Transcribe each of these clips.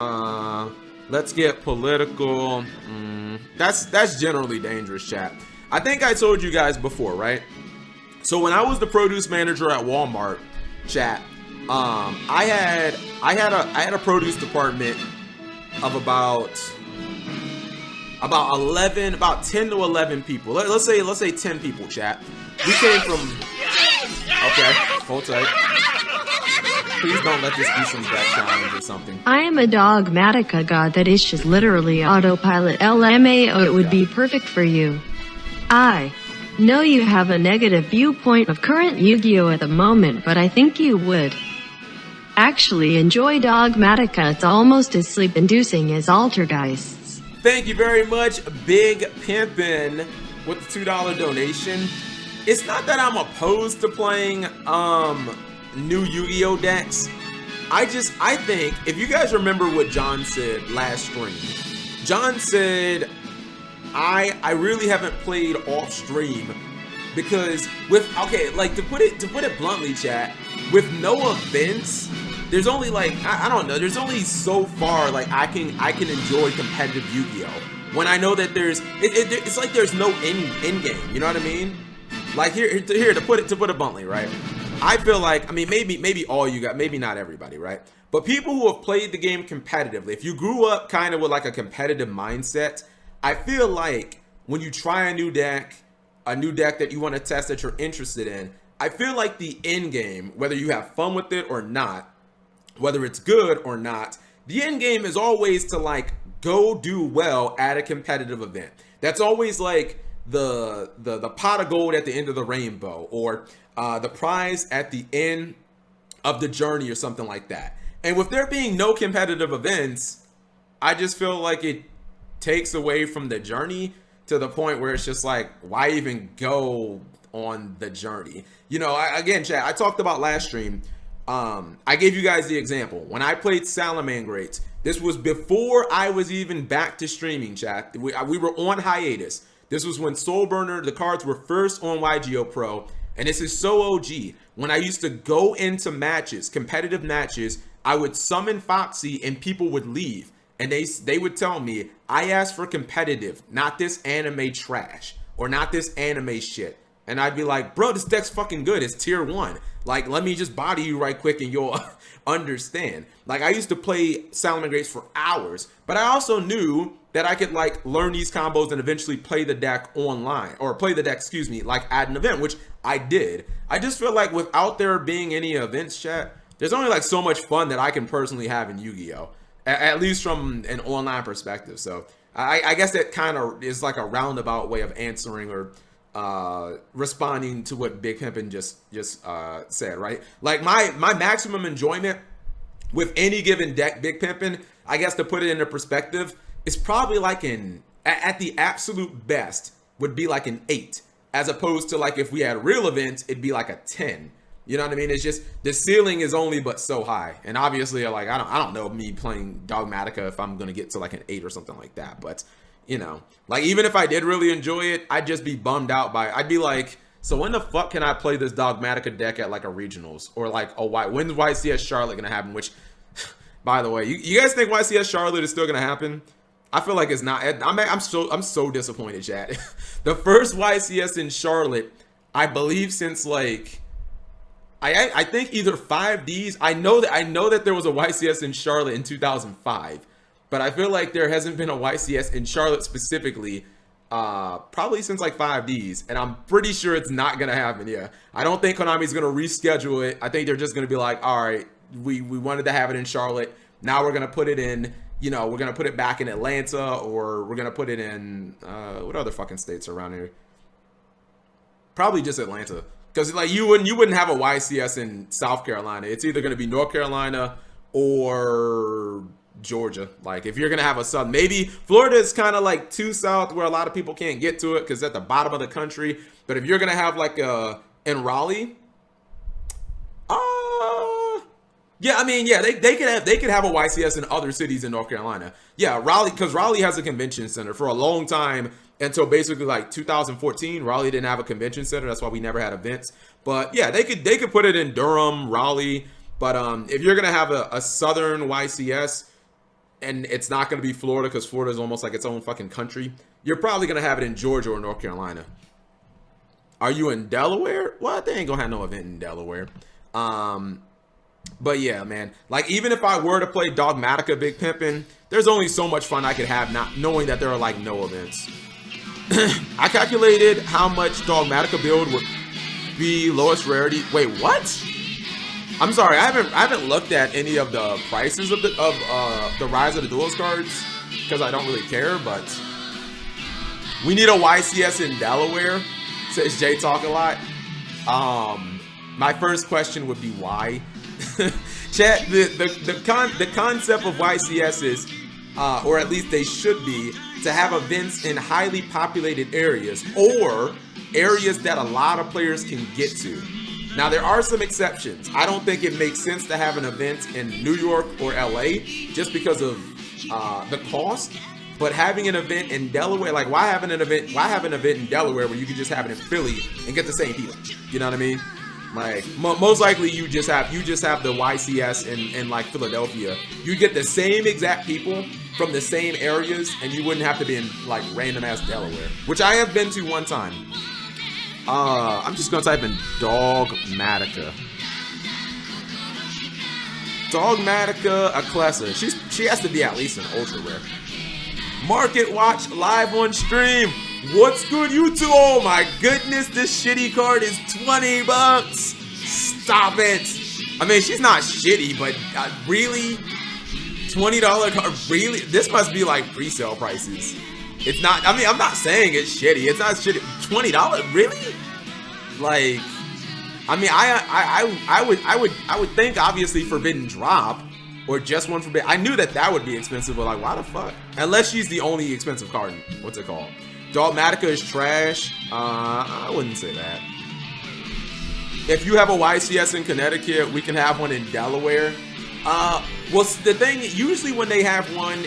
Let's get political. That's generally dangerous, chat. I think I told you guys before, right? So when I was the produce manager at Walmart, chat, I had a produce department of about 10 to 11 people. Let's say 10 people, chat. We came from. Okay, hold tight. Please don't let this be some back challenge or something. I am a dogmatica god that is just literally autopilot LMAO. It would be perfect for you. I know you have a negative viewpoint of current Yu-Gi-Oh at the moment, but I think you would actually enjoy Dogmatica. It's almost as sleep-inducing as Altergeists. Thank you very much, Big Pimpin', with the $2 donation. It's not that I'm opposed to playing new Yu-Gi-Oh decks. I think if you guys remember what John said last stream, John said I really haven't played off stream because to put it bluntly, chat, with no events, there's only I don't know, there's only so far I can enjoy competitive Yu-Gi-Oh when I know that it's like there's no end game, you know what I mean? Like here to put it bluntly, right? I feel like, I mean, maybe all you got, maybe not everybody, right? But people who have played the game competitively, if you grew up kind of with like a competitive mindset, I feel like when you try a new deck that you want to test that you're interested in, I feel like the end game, whether you have fun with it or not, whether it's good or not, the end game is always to go do well at a competitive event. That's always like the pot of gold at the end of the rainbow, or the prize at the end of the journey, or something like that. And with there being no competitive events, I just feel like it takes away from the journey to the point where it's just like, why even go on the journey? You know, again, chat, I talked about last stream. I gave you guys the example. When I played Salamangreats, this was before I was even back to streaming, chat. We were on hiatus. This was when Soulburner, the cards were first on YGO Pro. And this is so OG. When I used to go into matches, competitive matches, I would summon Foxy and people would leave. And they would tell me, I asked for competitive, not this anime trash or not this anime shit. And I'd be like, bro, this deck's fucking good. It's tier 1. Like, let me just body you right quick and you'll understand. Like, I used to play Salamangreats for hours, but I also knew that I could learn these combos and eventually play the deck online, or play the deck, excuse me, at an event, which I did. I just feel like without there being any events, chat, there's only so much fun that I can personally have in Yu-Gi-Oh, at least from an online perspective. So I guess that kind of is like a roundabout way of answering or responding to what Big Pimpin just said, right? Like my maximum enjoyment with any given deck, Big Pimpin, I guess to put it into perspective, it's probably at the absolute best would be an 8, as opposed to if we had real events, it'd be a 10. You know what I mean? It's just the ceiling is only but so high, and obviously I don't know me playing Dogmatica if I'm gonna get to an 8 or something like that. But you know, even if I did really enjoy it, I'd just be bummed out by it. I'd be like, so when the fuck can I play this Dogmatica deck at a regionals, or when's YCS Charlotte gonna happen? Which, by the way, you guys think YCS Charlotte is still gonna happen? I feel like it's not. I'm so disappointed, chat. The first YCS in Charlotte, I believe since I think either 5Ds. I know that there was a YCS in Charlotte in 2005, but I feel like there hasn't been a YCS in Charlotte specifically probably since 5Ds, and I'm pretty sure it's not gonna happen. Yeah, I don't think Konami's gonna reschedule it. I think they're just gonna be like, all right, we wanted to have it in Charlotte, now we're gonna put it in. You know, we're gonna put it back in Atlanta, or we're gonna put it in what other fucking states around here? Probably just Atlanta, because you wouldn't have a YCS in South Carolina. It's either gonna be North Carolina or Georgia. If you're gonna have a south, maybe Florida is kind of too south where a lot of people can't get to it because it's at the bottom of the country. But if you're gonna have in Raleigh, yeah, I mean, yeah, they could have a YCS in other cities in North Carolina. Yeah, Raleigh, because Raleigh has a convention center for a long time until basically 2014. Raleigh didn't have a convention center, that's why we never had events. But yeah, they could put it in Durham, Raleigh. But if you're gonna have a southern YCS, and it's not going to be Florida because Florida is almost like its own fucking country, you're probably going to have it in Georgia or North Carolina. Are you in Delaware? Well, they ain't going to have no event in Delaware. But yeah, man, like even if I were to play Dogmatica Big Pimpin', there's only so much fun I could have not knowing that there are like no events. I calculated how much Dogmatica build would be lowest rarity. Wait, what? I'm sorry, I haven't looked at any of the prices of the Rise of the Duelist cards because I don't really care. But we need a YCS in Delaware, says Jay Talk a lot. My first question would be why. Chat, the concept of YCS is, or at least they should be, to have events in highly populated areas or areas that a lot of players can get to. Now, there are some exceptions. I don't think it makes sense to have an event in New York or LA just because of the cost. But having an event in Delaware, like why have an event in Delaware where you can just have it in Philly and get the same people? You know what I mean? Like most likely you just have the YCS in like Philadelphia. You get the same exact people from the same areas, and you wouldn't have to be in like random ass Delaware, which I have been to one time. I'm just gonna type in Dogmatica. Dogmatica Aclessa. She has to be at least an ultra rare. Market Watch live on stream. What's good, YouTube? Oh my goodness, this shitty card is $20. Stop it. I mean, she's not shitty, but really? $20 card? Really? This must be like pre-sale prices. It's not, I mean, I'm not saying it's shitty. It's not shitty. $20? Really? Like, I mean, I would think obviously Forbidden Drop or just one Forbidden. I knew that would be expensive, but like, why the fuck? Unless she's the only expensive card. What's it called? Dogmatica is trash. I wouldn't say that. If you have a YCS in Connecticut, we can have one in Delaware. Well, the thing, usually when they have one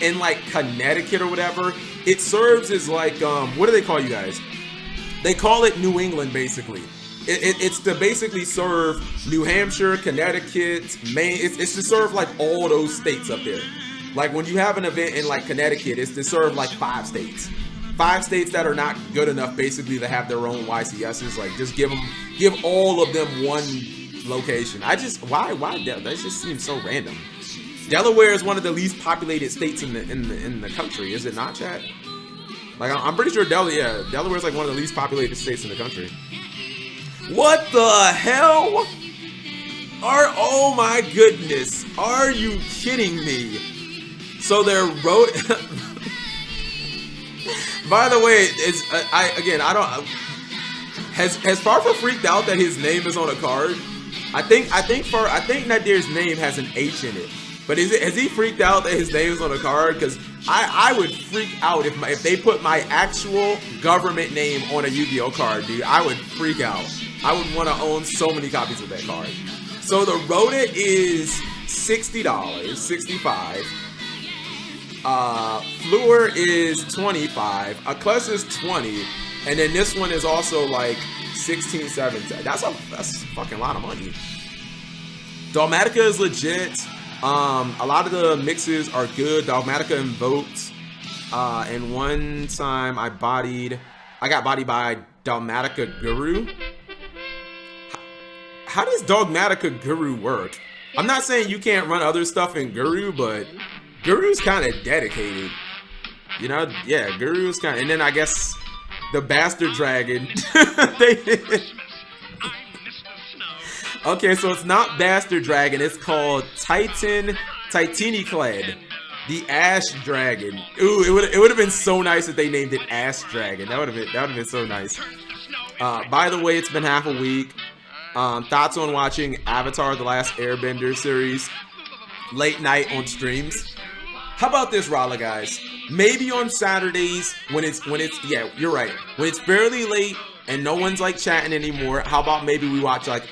in like Connecticut or whatever, it serves as like, what do they call you guys? They call it New England, basically. It's to basically serve New Hampshire, Connecticut, Maine. It's to serve like all those states up there. Like when you have an event in like Connecticut, it's to serve like 5 states. 5 states that are not good enough basically to have their own YCSs. Like just give all of them one location. Why that just seems so random. Delaware is one of the least populated states in the country, is it not, chat? Like I'm pretty sure Delaware is like one of the least populated states in the country. What the hell? Oh my goodness, are you kidding me? So they're by the way, has Farfa freaked out that his name is on a card? I think Nadir's name has an H in it. But has he freaked out that his name is on a card? Because I would freak out if they put my actual government name on a Yu-Gi-Oh card, dude. I would freak out. I would want to own so many copies of that card. So the Rhoda is $60, $65. Fluor is $25. Aclessa is $20. And then this one is also like $16, $17. That's a fucking lot of money. Dogmatica is legit. A lot of the mixes are good. Dogmatica invoked. And one time I got bodied by Dogmatica Guru. How does Dogmatica Guru work? I'm not saying you can't run other stuff in Guru, but Guru's kind of dedicated. You know, yeah, Guru's kind of, and then I guess the Bastard Dragon. Okay, so it's not Bastard Dragon. It's called Titaniclad, the Ash Dragon. Ooh, it would have been so nice if they named it Ash Dragon. That would have been so nice. By the way, it's been half a week. Thoughts on watching Avatar: The Last Airbender series late night on streams? How about this, Rala guys? Maybe on Saturdays when it's yeah, you're right. When it's fairly late and no one's like chatting anymore, how about maybe we watch like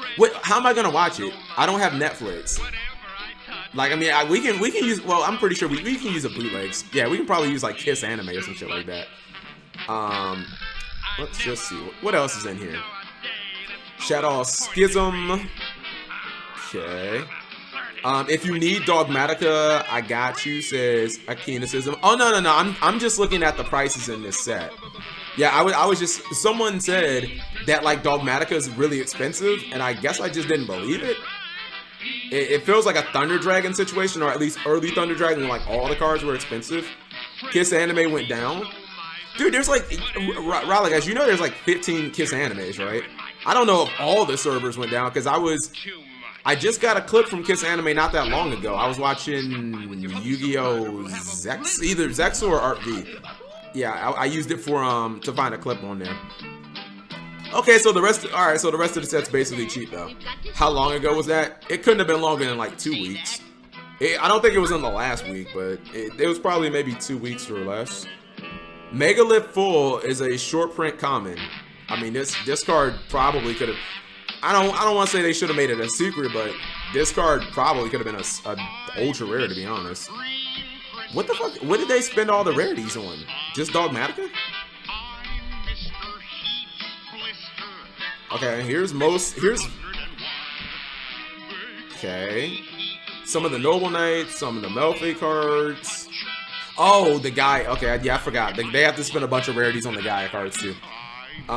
how am I gonna watch it? I don't have Netflix. Like, I mean, we can use, well, I'm pretty sure we can use a bootlegs. Yeah, we can probably use like Kiss Anime or some shit like that. Let's just see what else is in here. Shadow Schism. Okay. If you need Dogmatica, I got you, says Akinacism. Oh, no. I'm just looking at the prices in this set. Yeah, I was just, someone said that like Dogmatica is really expensive, and I guess I just didn't believe it. It feels like a Thunder Dragon situation, or at least early Thunder Dragon, when like all the cards were expensive. Kiss Anime went down. Dude, there's like, Raleigh, guys, you know there's like 15 Kiss Animes, right? I don't know if all the servers went down, because I just got a clip from Kiss Anime not that long ago. I was watching Yu-Gi-Oh! Zex, either Zex or Art V. Yeah, I used it for to find a clip on there. Okay, so the rest, all right, so the rest of the set's basically cheap though. How long ago was that? It couldn't have been longer than like 2 weeks. I don't think it was in the last week, but it was probably maybe 2 weeks or less. Megalith Full is a short print common. I mean, this card probably could have. I don't want to say they should have made it a secret, but this card probably could have been a ultra rare, to be honest. What the fuck? What did they spend all the rarities on? Just Dogmatica? Okay, here's okay. Some of the Noble Knights, some of the Melfe cards. Oh, the guy. Okay, yeah, I forgot. They have to spend a bunch of rarities on the Gaia cards too.